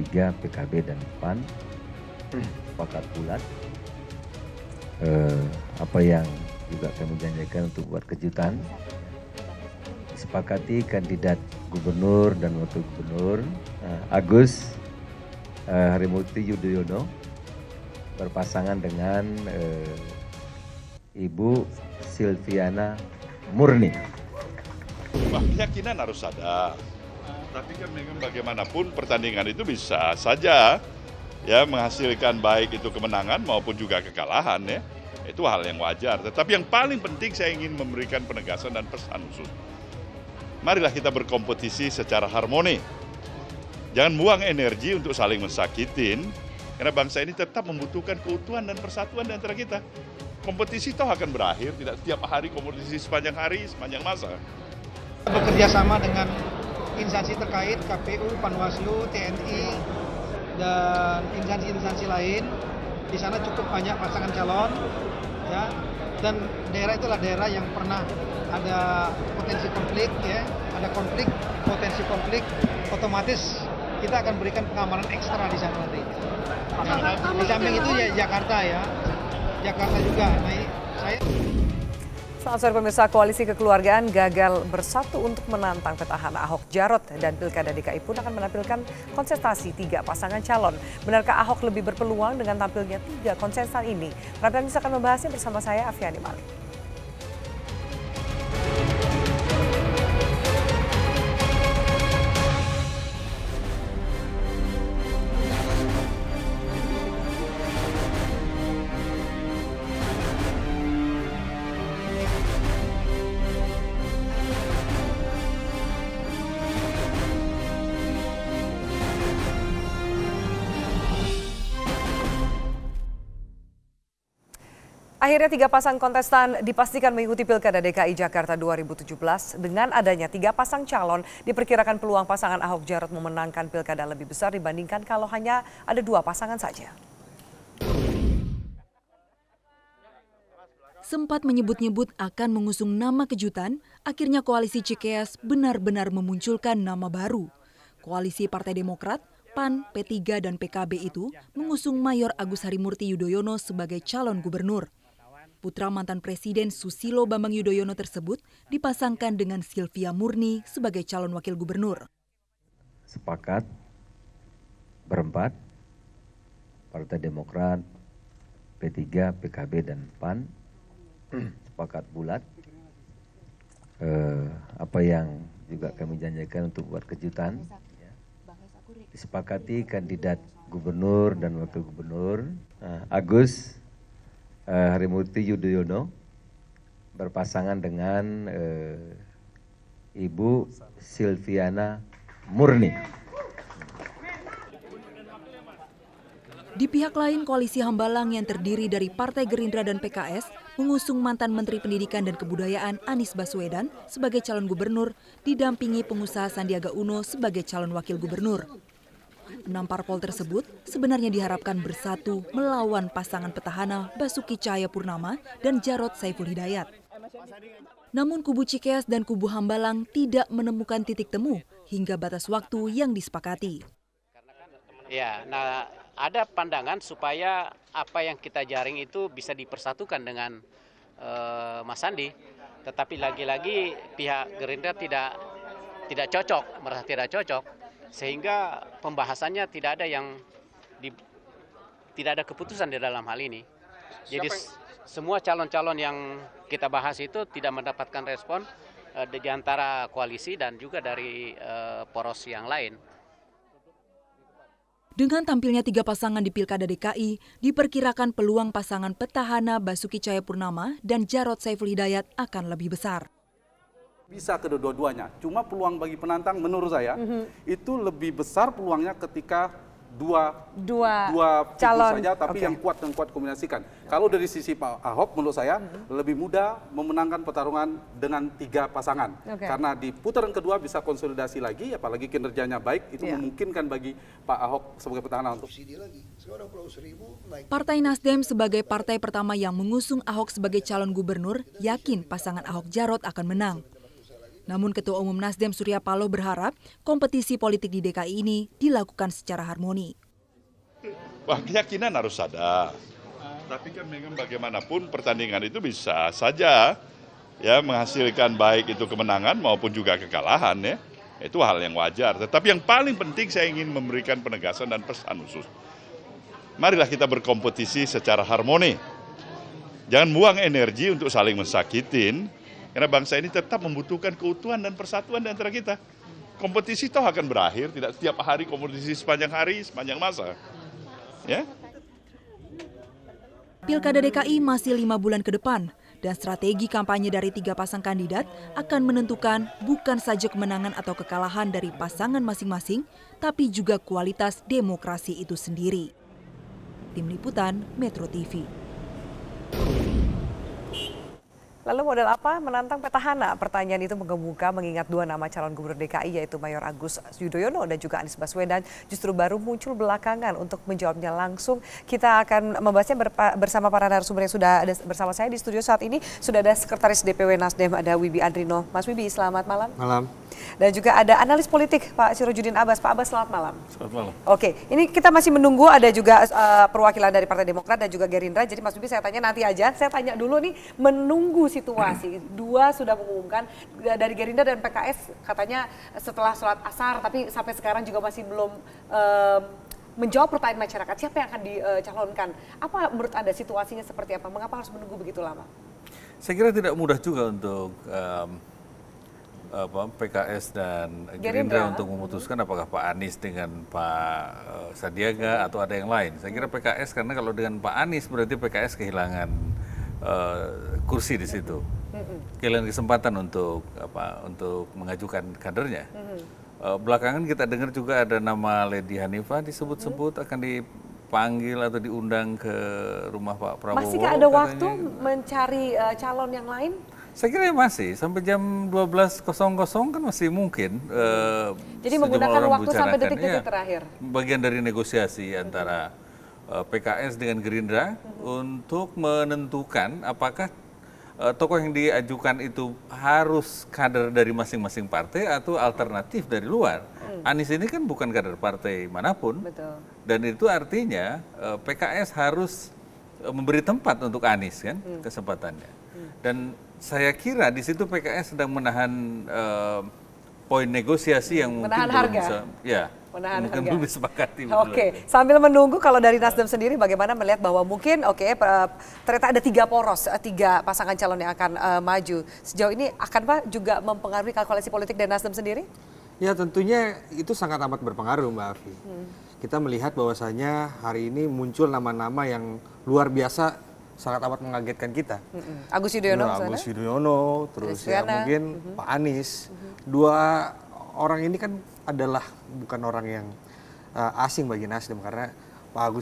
P3, PKB, dan PAN sepakat bulat. Apa yang juga kami janjikan untuk buat kejutan, disepakati kandidat gubernur dan wakil gubernur Agus Harimurti Yudhoyono berpasangan dengan Ibu Silviana Murni. Keyakinan harus ada, tapi kan memang bagaimanapun pertandingan itu bisa saja ya menghasilkan baik itu kemenangan maupun juga kekalahan ya. Itu hal yang wajar. Tetapi yang paling penting saya ingin memberikan penegasan dan pesan khusus. Marilah kita berkompetisi secara harmoni. Jangan buang energi untuk saling mensakitin, karena bangsa ini tetap membutuhkan keutuhan dan persatuan di antara kita. Kompetisi toh akan berakhir, tidak setiap hari kompetisi sepanjang hari, sepanjang masa. Bekerja sama dengan instansi terkait, KPU, Panwaslu, TNI, dan instansi-instansi lain. Di sana cukup banyak pasangan calon, ya. Dan daerah itulah daerah yang pernah ada potensi konflik, ya. Ada konflik, potensi konflik, otomatis kita akan berikan pengamanan ekstra di sana nanti. Di samping itu ya Jakarta ya, Jakarta juga. Nah, saya. Selamat sore pemirsa, Koalisi Kekeluargaan gagal bersatu untuk menantang petahana Ahok Jarot dan Pilkada DKI pun akan menampilkan kontestasi 3 pasangan calon. Benarkah Ahok lebih berpeluang dengan tampilnya 3 kontestan ini? Prime News akan membahasnya bersama saya, Afiani Malik. Akhirnya 3 pasang kontestan dipastikan mengikuti Pilkada DKI Jakarta 2017. Dengan adanya 3 pasang calon, diperkirakan peluang pasangan Ahok Jarot memenangkan Pilkada lebih besar dibandingkan kalau hanya ada 2 pasangan saja. Sempat menyebut-nyebut akan mengusung nama kejutan, akhirnya Koalisi Cikeas benar-benar memunculkan nama baru. Koalisi Partai Demokrat, PAN, P3, dan PKB itu mengusung Mayor Agus Harimurti Yudhoyono sebagai calon gubernur. Putra mantan Presiden Susilo Bambang Yudhoyono tersebut dipasangkan dengan Silvia Murni sebagai calon wakil gubernur. Sepakat berempat, Partai Demokrat, P3, PKB, dan PAN sepakat bulat. Apa yang juga kami janjikan untuk buat kejutan, disepakati kandidat gubernur dan wakil gubernur Agus Harimurti Yudhoyono berpasangan dengan Ibu Silviana Murni. Di pihak lain, Koalisi Hambalang yang terdiri dari Partai Gerindra dan PKS mengusung mantan Menteri Pendidikan dan Kebudayaan Anies Baswedan sebagai calon gubernur, didampingi pengusaha Sandiaga Uno sebagai calon wakil gubernur. 6 parpol tersebut sebenarnya diharapkan bersatu melawan pasangan petahana Basuki Cahayapurnama dan Jarod Saiful Hidayat. Namun kubu Cikeas dan kubu Hambalang tidak menemukan titik temu hingga batas waktu yang disepakati. Ya, nah ada pandangan supaya apa yang kita jaring itu bisa dipersatukan dengan Mas Sandi. Tetapi lagi-lagi pihak Gerindra tidak cocok, merasa tidak cocok. Sehingga pembahasannya tidak ada keputusan di dalam hal ini. Jadi semua calon-calon yang kita bahas itu tidak mendapatkan respon di antara koalisi dan juga dari poros yang lain. Dengan tampilnya 3 pasangan di Pilkada DKI, diperkirakan peluang pasangan petahana Basuki Cahayapurnama dan Jarod Saiful Hidayat akan lebih besar. Bisa kedua-duanya, cuma peluang bagi penantang menurut saya itu lebih besar peluangnya ketika dua calon saja, tapi yang kuat dan kuat kombinasikan. Kalau dari sisi Pak Ahok menurut saya lebih mudah memenangkan pertarungan dengan 3 pasangan. Karena di putaran kedua bisa konsolidasi lagi, apalagi kinerjanya baik, itu memungkinkan bagi Pak Ahok sebagai petahana untuk. Partai Nasdem sebagai partai pertama yang mengusung Ahok sebagai calon gubernur, yakin pasangan Ahok Jarot akan menang. Namun Ketua Umum Nasdem Surya Paloh berharap kompetisi politik di DKI ini dilakukan secara harmoni. Wah, keyakinan harus ada. Tapi kan memang bagaimanapun pertandingan itu bisa saja ya menghasilkan baik itu kemenangan maupun juga kekalahan ya. Itu hal yang wajar. Tetapi yang paling penting saya ingin memberikan penegasan dan pesan khusus. Marilah kita berkompetisi secara harmoni. Jangan buang energi untuk saling mensakitin, karena bangsa ini tetap membutuhkan keutuhan dan persatuan di antara kita. Kompetisi toh akan berakhir, tidak setiap hari kompetisi sepanjang hari, sepanjang masa. Ya. Pilkada DKI masih 5 bulan ke depan, dan strategi kampanye dari 3 pasang kandidat akan menentukan bukan saja kemenangan atau kekalahan dari pasangan masing-masing, tapi juga kualitas demokrasi itu sendiri. Tim Liputan Metro TV. Lalu model apa menantang petahana? Pertanyaan itu menggemuka mengingat 2 nama calon gubernur DKI yaitu Mayor Agus Yudhoyono dan juga Anies Baswedan justru baru muncul belakangan. Untuk menjawabnya langsung kita akan membahasnya bersama para narasumber yang sudah ada bersama saya di studio saat ini. Sudah ada Sekretaris DPW Nasdem, ada Wibi Adrino. Mas Wibi, selamat malam. Malam. Dan juga ada analis politik Pak Sirojudin Abbas. Pak Abbas, selamat malam. Selamat malam. Oke, ini kita masih menunggu ada juga perwakilan dari Partai Demokrat dan juga Gerindra. Jadi Mas Wibi saya tanya nanti aja. Saya tanya dulu nih, menunggu situasi. 2 sudah mengumumkan dari Gerindra dan PKS katanya setelah sholat asar, tapi sampai sekarang juga masih belum menjawab pertanyaan masyarakat. Siapa yang akan dicalonkan? Apa menurut Anda situasinya seperti apa? Mengapa harus menunggu begitu lama? Saya kira tidak mudah juga untuk PKS dan Gerindra untuk memutuskan apakah Pak Anies dengan Pak Sandiaga atau ada yang lain. Saya kira PKS, karena kalau dengan Pak Anies berarti PKS kehilangan kursi di situ, kehilangan kesempatan untuk mengajukan kadernya. Belakangan kita dengar juga ada nama Lady Hanifah disebut-sebut akan dipanggil atau diundang ke rumah Pak Prabowo. Masihkah ada waktu mencari calon yang lain? Saya kira masih, sampai jam 12.00 kan masih mungkin. Jadi menggunakan waktu sampai detik-detik terakhir? Bagian dari negosiasi antara PKS dengan Gerindra untuk menentukan apakah tokoh yang diajukan itu harus kader dari masing-masing partai atau alternatif dari luar. Anies ini kan bukan kader partai manapun. Betul. Dan itu artinya PKS harus memberi tempat untuk Anies kan kesempatannya. Dan saya kira di situ PKS sedang menahan poin negosiasi yang menahan mungkin harga. belum bisa, ya, menahan mungkin harga. belum disepakati. Oke, sambil menunggu kalau dari Nasdem sendiri bagaimana melihat bahwa mungkin ternyata ada 3 poros, 3 pasangan calon yang akan maju. Sejauh ini akan Pak juga mempengaruhi kalkulasi politik dari Nasdem sendiri? Ya tentunya itu sangat amat berpengaruh Mbak Afi. Kita melihat bahwasanya hari ini muncul nama-nama yang luar biasa, sangat amat mengagetkan kita. Agus Yudhoyono, Agus Yudhoyono, terus ya mungkin Pak Anies. 2 orang ini kan adalah bukan orang yang asing bagi Nasdem, karena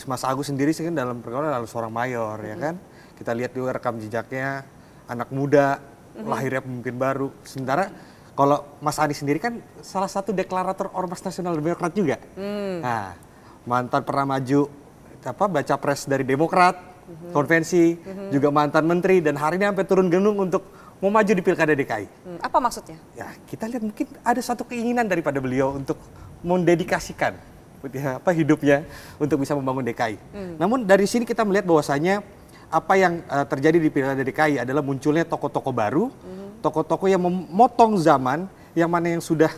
Mas Agus sendiri sih kan dalam pergaulan adalah seorang mayor, ya kan. Kita lihat juga rekam jejaknya, anak muda, lahirnya pemimpin baru. Sementara kalau Mas Anies sendiri kan salah satu deklarator Ormas Nasional Demokrat juga. Nah, mantan pernah maju baca pres dari Demokrat, konvensi, juga mantan menteri, dan hari ini sampai turun gunung untuk mau maju di Pilkada DKI. Apa maksudnya? Ya, kita lihat mungkin ada satu keinginan daripada beliau untuk mendedikasikan hidupnya untuk bisa membangun DKI. Namun dari sini kita melihat bahwasanya apa yang terjadi di Pilkada DKI adalah munculnya tokoh-tokoh baru, tokoh-tokoh yang memotong zaman, yang mana yang sudah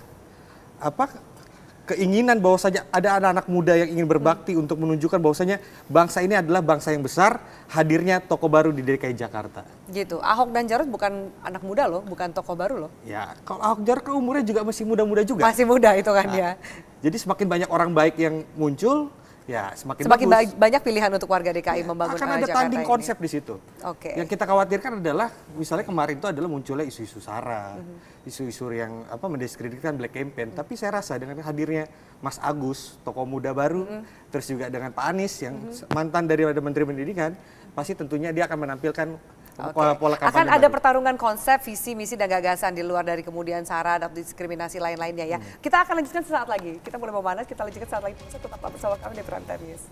keinginan bahwasanya ada anak-anak muda yang ingin berbakti untuk menunjukkan bahwasanya bangsa ini adalah bangsa yang besar, hadirnya tokoh baru di DKI Jakarta. Gitu. Ahok dan Jarot bukan anak muda loh, bukan tokoh baru loh. Ya, kalau Ahok Jarot kan umurnya juga masih muda-muda juga. Masih muda itu kan ya. Jadi semakin banyak orang baik yang muncul, ya semakin banyak pilihan untuk warga DKI membangun Jakarta. Akan ada tanding konsep di situ. Oke. Yang kita khawatirkan adalah misalnya kemarin itu adalah munculnya isu-isu SARA, isu-isu yang mendiskreditkan black campaign. Tapi saya rasa dengan hadirnya Mas Agus, tokoh muda baru, terus juga dengan Pak Anies yang mantan dari Menteri Pendidikan, pasti tentunya dia akan menampilkan pola kampanye akan ada baru. pertarungan konsep, visi, misi, dan gagasan di luar dari kemudian SARA dan diskriminasi lain-lainnya ya. Kita akan lanjutkan sesaat lagi. Kita mulai memanas, kita lanjutkan sesaat lagi. Tetap bersama kami di Prime Time News.